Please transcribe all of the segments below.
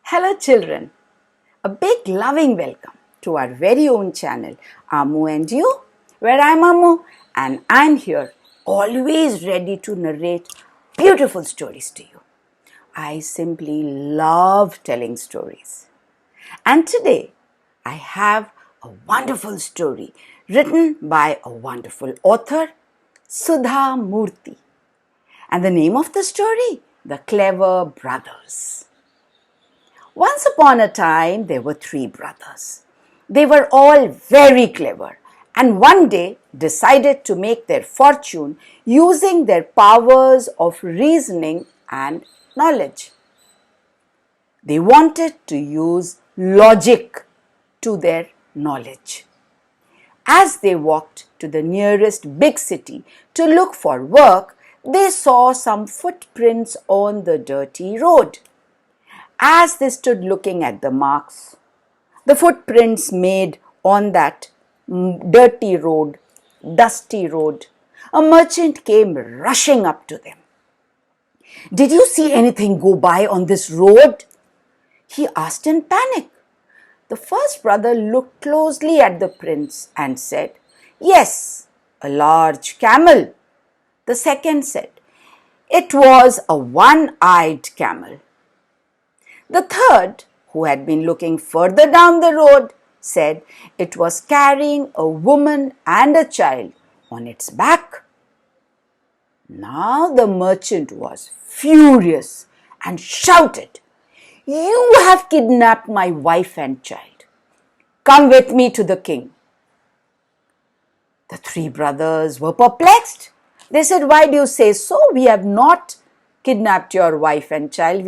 Hello children, a big loving welcome to our very own channel Ammu&You, where I'm Ammu and I'm here always ready to narrate beautiful stories to you. I simply love telling stories. And today I have a wonderful story written by a wonderful author, Sudha Murty. And the name of the story, The Clever Brothers. Once upon a time, there were three brothers. They were all very clever and one day decided to make their fortune using their powers of reasoning and knowledge. They wanted to use logic to their knowledge. As they walked to the nearest big city to look for work, they saw some footprints on the dirty road. As they stood looking at the marks, the footprints made on that dirty road, dusty road, a merchant came rushing up to them. "Did you see anything go by on this road?" he asked in panic. The first brother looked closely at the prints and said, "Yes, a large camel." The second said, "It was a one-eyed camel." The third, who had been looking further down the road, said it was carrying a woman and a child on its back. Now the merchant was furious and shouted, "You have kidnapped my wife and child. Come with me to the king." The three brothers were perplexed. They said, "Why do you say so? We have not kidnapped your wife and child.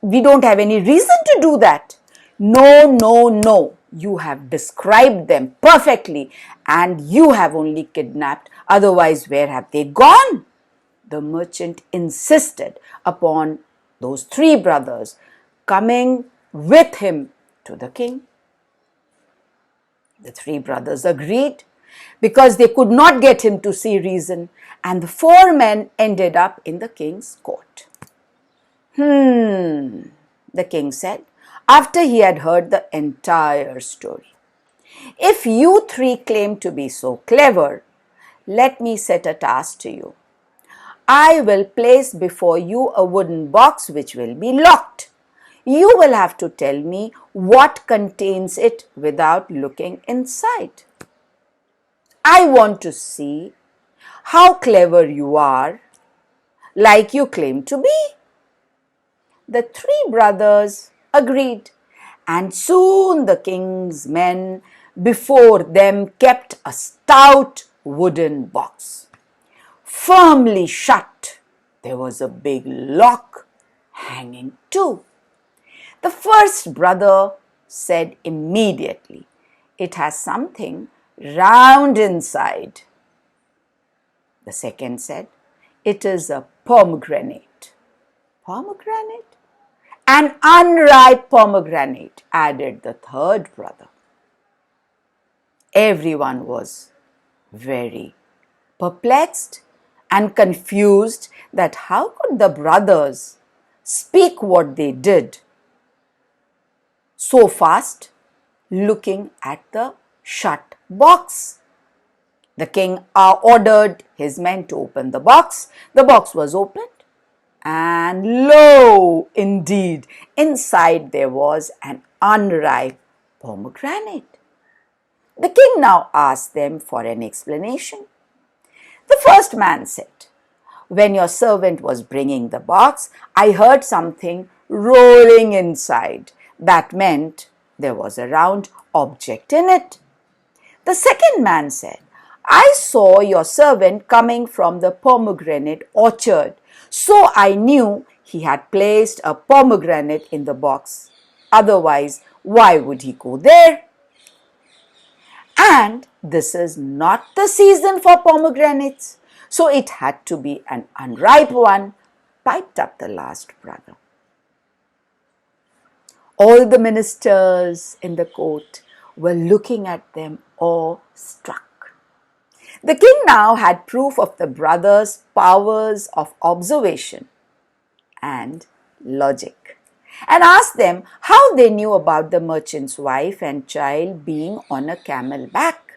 We don't have any reason to do that." No. You have described them perfectly and you have only kidnapped. Otherwise, where have they gone? The merchant insisted upon those three brothers coming with him to the king. The three brothers agreed because they could not get him to see reason, and the four men ended up in the king's court. The king said, after he had heard the entire story, "If you three claim to be so clever, let me set a task to you. I will place before you a wooden box which will be locked. You will have to tell me what contains it without looking inside. I want to see how clever you are, like you claim to be." The three brothers agreed, and soon the king's men before them kept a stout wooden box. Firmly shut, there was a big lock hanging too. The first brother said immediately, "It has something round inside." The second said, "It is a pomegranate." Pomegranate? "An unripe pomegranate," added the third brother. Everyone was very perplexed and confused that how could the brothers speak what they did so fast, looking at the shut box. The king ordered his men to open the box. The box was opened, and lo, indeed, inside there was an unripe pomegranate. The king now asked them for an explanation. The first man said, "When your servant was bringing the box, I heard something rolling inside. That meant there was a round object in it." The second man said, "I saw your servant coming from the pomegranate orchard, so I knew he had placed a pomegranate in the box. Otherwise, why would he go there? And this is not the season for pomegranates, so it had to be an unripe one," piped up the last brother. All the ministers in the court were looking at them awestruck. The king now had proof of the brothers' powers of observation and logic. and asked them how they knew about the merchant's wife and child being on a camel back.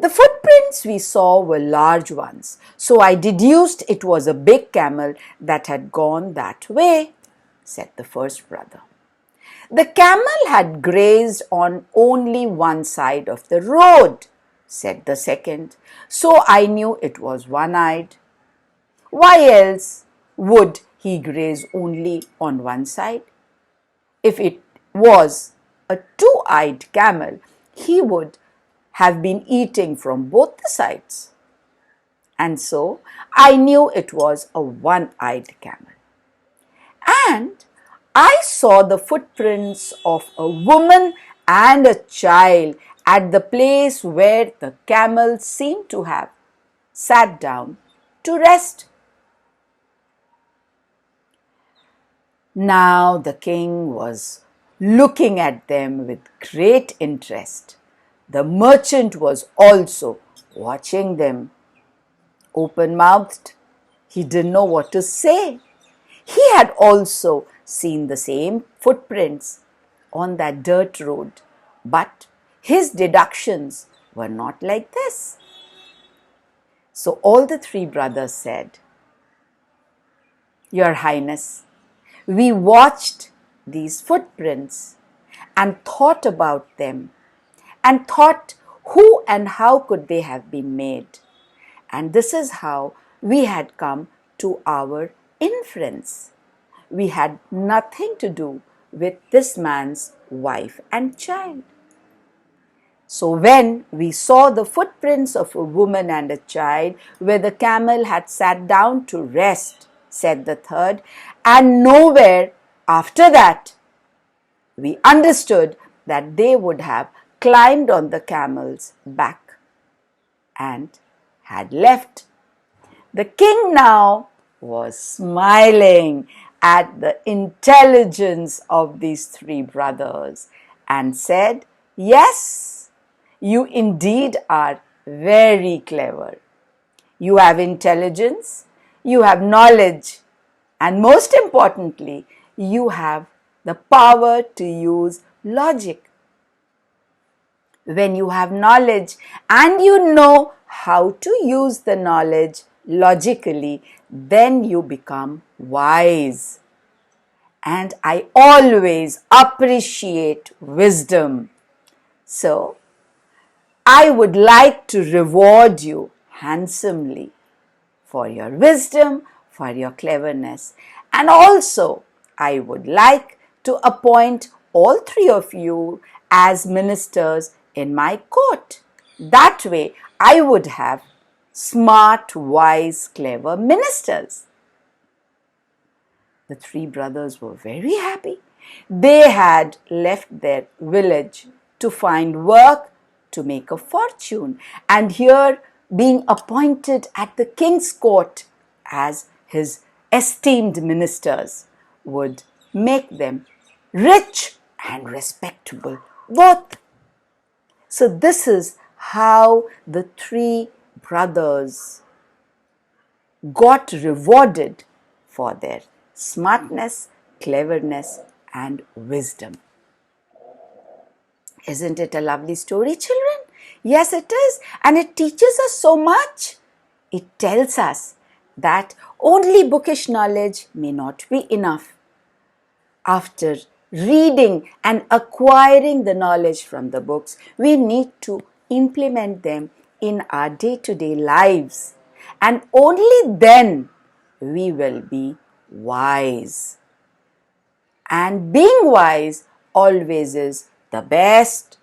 The footprints we saw were large ones, so I deduced it was a big camel that had gone that way, said the first brother. The camel had grazed on only one side of the road, said the second, so I knew it was one-eyed. Why else would he graze only on one side? If it was a two-eyed camel, he would have been eating from both the sides. And so I knew it was a one-eyed camel. And I saw the footprints of a woman and a child at the place where the camel seemed to have sat down to rest. Now the king was looking at them with great interest. The merchant was also watching them. Open-mouthed, he didn't know what to say. He had also seen the same footprints on that dirt road, but his deductions were not like this. So all the three brothers said, "Your Highness, we watched these footprints and thought about them and thought who and how could they have been made. And this is how we had come to our inference. We had nothing to do with this man's wife and child." So when we saw the footprints of a woman and a child where the camel had sat down to rest, said the third, and nowhere after that, we understood that they would have climbed on the camel's back and had left. The king now was smiling at the intelligence of these three brothers and said, "Yes, you indeed are very clever. You have intelligence, you have knowledge, and most importantly, you have the power to use logic. When you have knowledge and you know how to use the knowledge logically, then you become wise. And I always appreciate wisdom. So, I would like to reward you handsomely for your wisdom, for your cleverness, and also I would like to appoint all three of you as ministers in my court. That way I would have smart, wise, clever ministers." The three brothers were very happy. They had left their village to find work, to make a fortune, and here being appointed at the king's court as his esteemed ministers would make them rich and respectable both. So this is how the three brothers got rewarded for their smartness, cleverness, and wisdom. Isn't it a lovely story, children? Yes, it is, and it teaches us so much. It tells us that only bookish knowledge may not be enough. After reading and acquiring the knowledge from the books, we need to implement them in our day-to-day lives, and only then we will be wise. And being wise always is the best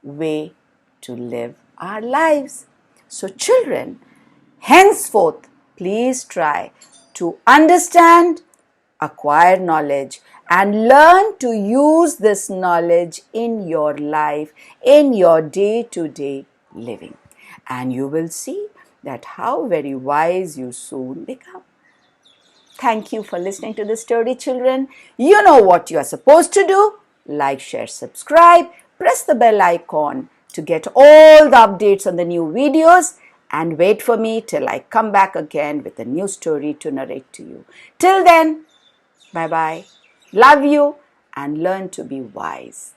way to live our lives. So children, henceforth, please try to understand, acquire knowledge, and learn to use this knowledge in your life, in your day-to-day living. And you will see that how very wise you soon become. Thank you for listening to the story, children. You know what you are supposed to do. Like, share, subscribe, press the bell icon to get all the updates on the new videos, and wait for me till I come back again with a new story to narrate to you. Till then, bye-bye. Love you and learn to be wise.